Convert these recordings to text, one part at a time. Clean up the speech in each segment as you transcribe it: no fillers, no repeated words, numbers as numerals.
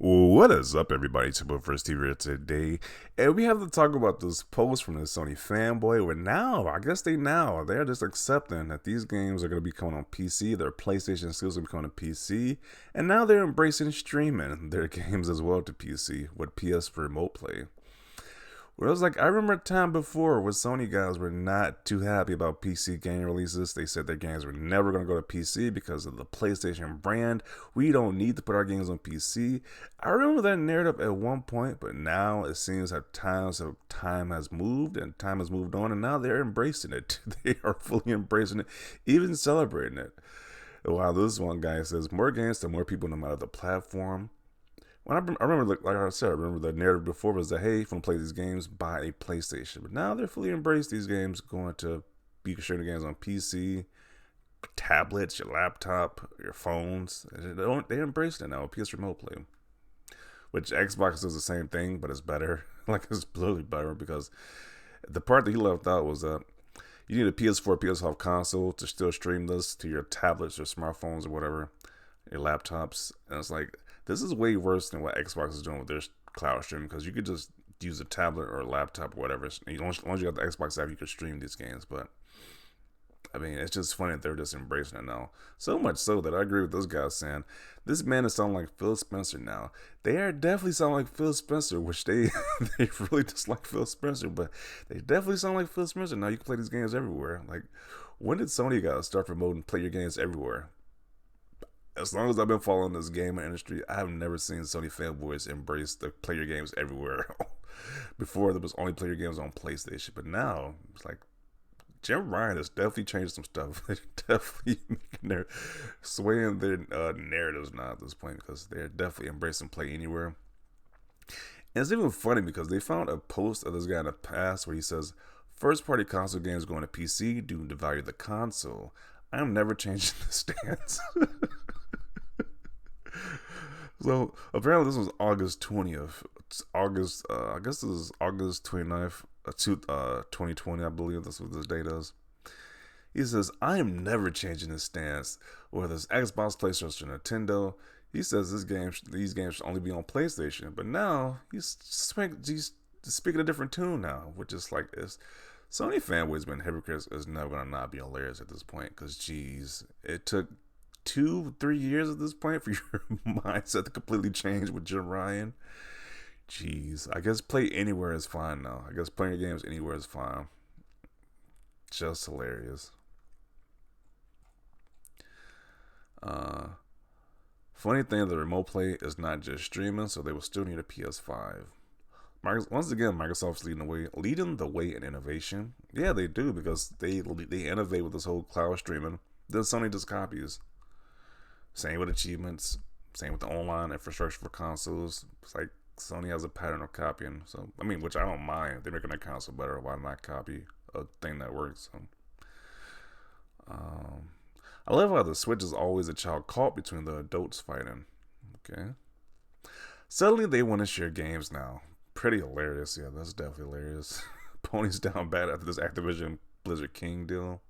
What is up, everybody? It's your boy First TV here today, and we have to talk about this post from the Sony fanboy. Where now, I guess they're just accepting that these games are going to be coming on PC. Their PlayStation skills are coming on PC, and now they're embracing streaming their games as well to PC with PS for remote play. Where it was like, I remember a time before where Sony guys were not too happy about PC game releases. They said their games were never going to go to PC because of the PlayStation brand. We don't need to put our games on PC. I remember that narrative at one point, but now it seems that time has moved and time has moved on, and now they're embracing it. They are fully embracing it, even celebrating it. While this one guy says, more games to more people no matter the platform. When I remember, like I said, I remember the narrative before was that, hey, if you want to play these games, buy a PlayStation. But now they're fully embraced these games, going to be sharing the games on PC, tablets, your laptop, your phones. They embrace it now, PS Remote Play. Which Xbox does the same thing, but it's better. Like, it's clearly better because the part that he left out was that you need a PS4, PS5 console to still stream this to your tablets or smartphones or whatever, your laptops. And it's like, this is way worse than what Xbox is doing with their cloud streaming, because you could just use a tablet or a laptop or whatever. As long as you got the Xbox app, you can stream these games. But I mean, it's just funny that they're just embracing it now. So much so that I agree with this guy saying, this man is sounding like Phil Spencer now. They are definitely sound like Phil Spencer, which they really dislike Phil Spencer, but they definitely sound like Phil Spencer. Now you can play these games everywhere. Like, when did Sony guys start promoting play your games everywhere? As long as I've been following this gaming industry, I have never seen Sony fanboys embrace the play your games everywhere. Before, there was only play your games on PlayStation, but now it's like Jim Ryan has definitely changed some stuff. They're definitely swaying their narratives now at this point, because they're definitely embracing play anywhere. And it's even funny because they found a post of this guy in the past where he says, "First party console games going to PC due to value of the console. I am never changing the stance." So apparently this was August 20th. I guess this is August 29th, 2020, I believe that's what this date is. He says, "I am never changing this stance, whether it's Xbox, PlayStation, or Nintendo." He says these games should only be on PlayStation. But now he's speaking a different tune now, which is like this. Sony fanboys been hypocrites is never gonna not be hilarious at this point, because geez, it took 2-3 years at this point for your mindset to completely change with Jim Ryan. Jeez, I guess play anywhere is fine now. I guess playing your games anywhere is fine. Just hilarious. Funny thing, the remote play is not just streaming, so they will still need a PS5. Once again, Microsoft's leading the way in innovation. Yeah, they do, because they innovate with this whole cloud streaming. Then Sony just copies. Same with achievements. Same with the online infrastructure for consoles. It's like Sony has a pattern of copying. So I mean, which I don't mind. They're making their console better. Why not copy a thing that works? So, I love how the Switch is always a child caught between the adults fighting. Okay. Suddenly they want to share games now. Pretty hilarious. Yeah, that's definitely hilarious. Pony's down bad after this Activision Blizzard King deal.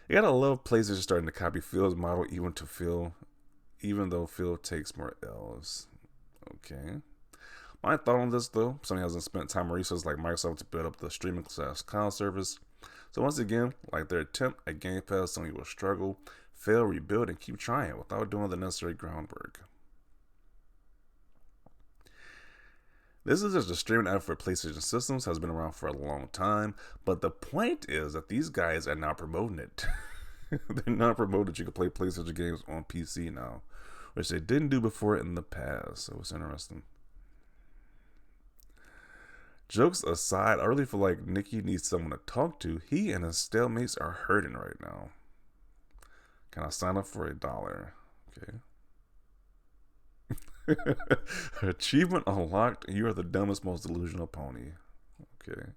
You gotta love PlayStation starting to copy Phil's model, even though Phil takes more L's. Okay. My thought on this, though, Sony hasn't spent time or resources like Microsoft to build up the streaming cloud service. So once again, like their attempt at Game Pass, Sony will struggle, fail, rebuild, and keep trying without doing the necessary groundwork. This is just a streaming app for PlayStation systems, has been around for a long time, but the point is that these guys are now promoting it. They're not promoting that you can play PlayStation games on PC now, which they didn't do before in the past, so it's interesting. Jokes aside, I really feel like Nikki needs someone to talk to. He and his stalemates are hurting right now. Can I sign up for $1? Okay. Achievement unlocked. You are the dumbest, most delusional pony. Okay.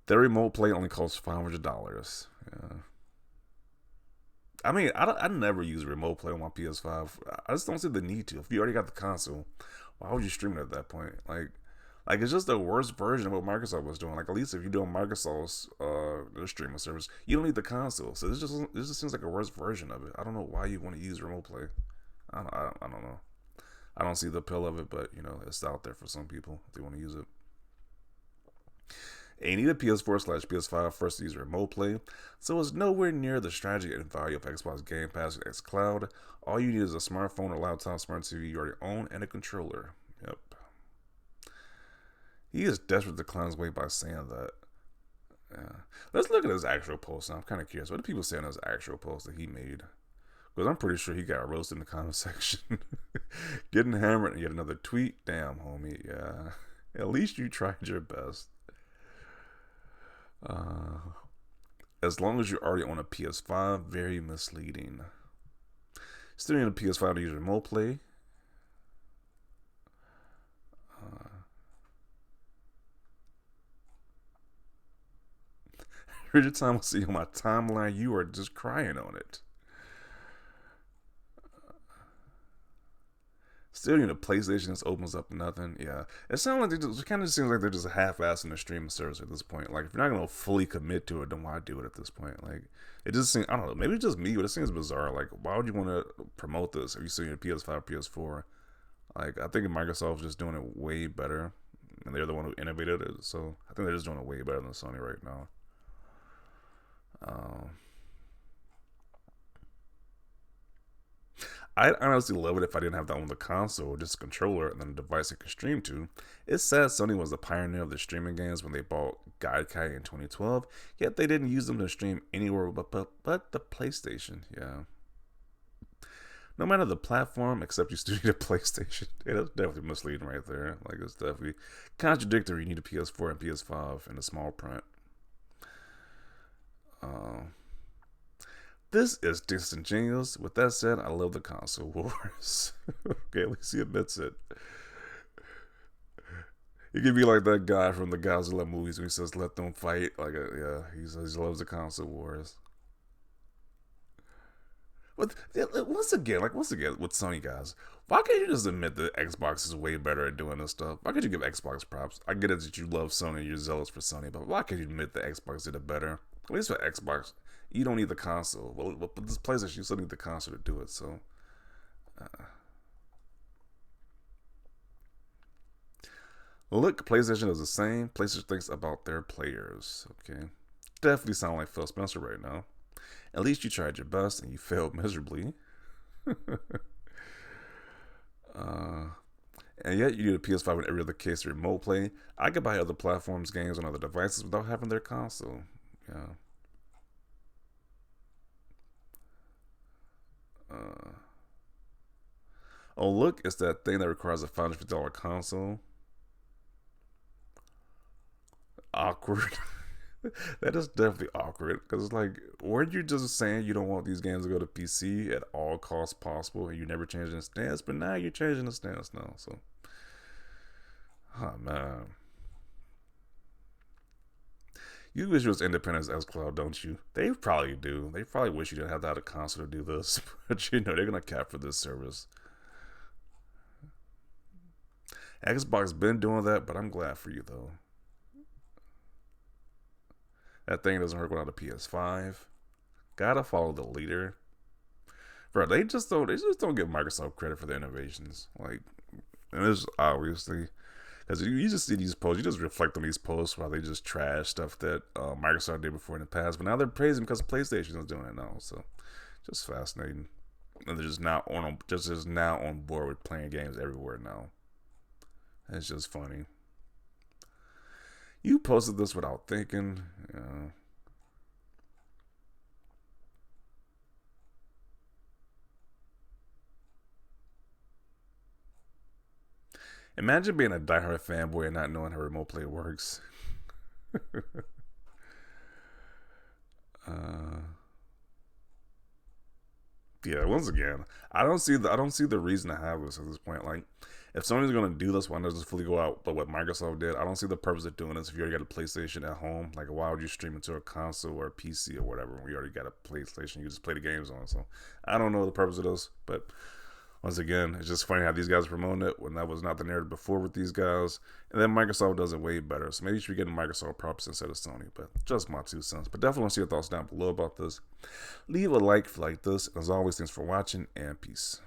Their remote play only costs $500. Yeah. I mean, I never use remote play on my PS5. I just don't see the need to. If you already got the console, why would you stream it at that point? Like it's just the worst version of what Microsoft was doing. Like, at least if you're doing Microsoft's streaming service, you don't need the console. So this just seems like a worse version of it. I don't know why you want to use remote play. I don't know. I don't see the appeal of it, but you know, it's out there for some people if they want to use it. And you need a PS4/PS5 first to use remote play, so it's nowhere near the strategy and value of Xbox Game Pass and xCloud. All you need is a smartphone or laptop, smart TV you already own, and a controller. Yep. He is desperate to clown his way by saying that. Yeah. Let's look at his actual post now. I'm kind of curious. What do people say on his actual post that he made? Because I'm pretty sure he got roasted in the comment section. Getting hammered and yet another tweet. Damn, homie. Yeah. At least you tried your best. As long as you already own a PS5, very misleading. Still need a PS5 to use remote play. Every time I see on my timeline, you are just crying on it. Still need a PlayStation. This opens up nothing. Yeah, it sounds like it kind of seems like they're just half-assing the streaming service at this point. Like if you're not gonna fully commit to it, then why do it at this point? Like it just seems, I don't know, maybe it's just me, but it seems bizarre. Like why would you want to promote this? Are you seeing a PS5, PS4? Like I think Microsoft's just doing it way better, and they're the one who innovated it. So I think they're just doing it way better than Sony right now. I'd honestly love it if I didn't have to own the console, just a controller, and then a device I could stream to. It's sad Sony was the pioneer of the streaming games when they bought Gaikai in 2012, yet they didn't use them to stream anywhere but the PlayStation. Yeah. No matter the platform, except you still need a PlayStation. Yeah, that's definitely misleading right there. Like, it's definitely contradictory. You need a PS4 and PS5 in the small print. This is disingenuous. With that said, I love the console wars. Okay, at least he admits it. He could be like that guy from the Godzilla movies when he says, "Let them fight." Like, yeah, he says he loves the console wars. But once again, with Sony guys, why can't you just admit that Xbox is way better at doing this stuff? Why can't you give Xbox props? I get it that you love Sony, you're zealous for Sony, but why can't you admit that Xbox did it better? At least for Xbox, you don't need the console. Well, but this PlayStation, you still need the console to do it. So, look, PlayStation does the same. PlayStation thinks about their players. Okay, definitely sound like Phil Spencer right now. At least you tried your best and you failed miserably. And yet you need a PS5 in every other case to remote play. I could buy other platforms, games on other devices without having their console. Yeah. Oh, look, it's that thing that requires a $550 console. Awkward. That is definitely awkward because it's like, weren't you just saying you don't want these games to go to PC at all costs possible and you never changing the stance? But now you're changing the stance now. So, oh man. You wish it was independent as xCloud, don't you? They probably do. They probably wish you didn't have to have a console to do this. But you know, they're going to cap for this service. Xbox been doing that, but I'm glad for you though. That thing doesn't work without a PS5. Gotta follow the leader. Bro, they just don't give Microsoft credit for their innovations. Like, and it's obviously because you just see these posts, you just reflect on these posts while they just trash stuff that Microsoft did before in the past. But now they're praising because PlayStation is doing it now. So, just fascinating. And they're just now on board with playing games everywhere now. It's just funny. You posted this without thinking. Imagine being a diehard fanboy and not knowing how remote play works. uh, yeah, once again, I don't see the reason to have this at this point. Like, if Sony's gonna do this, why not just fully go out? But what Microsoft did, I don't see the purpose of doing this. If you already got a PlayStation at home, like why would you stream it to a console or a PC or whatever? We already got a PlayStation, you just play the games on. So I don't know the purpose of this, but once again, it's just funny how these guys are promoting it when that was not the narrative before with these guys. And then Microsoft does it way better. So maybe you should be getting Microsoft props instead of Sony. But just my 2 cents. But definitely want to see your thoughts down below about this. Leave a like if you like this. And as always, thanks for watching and peace.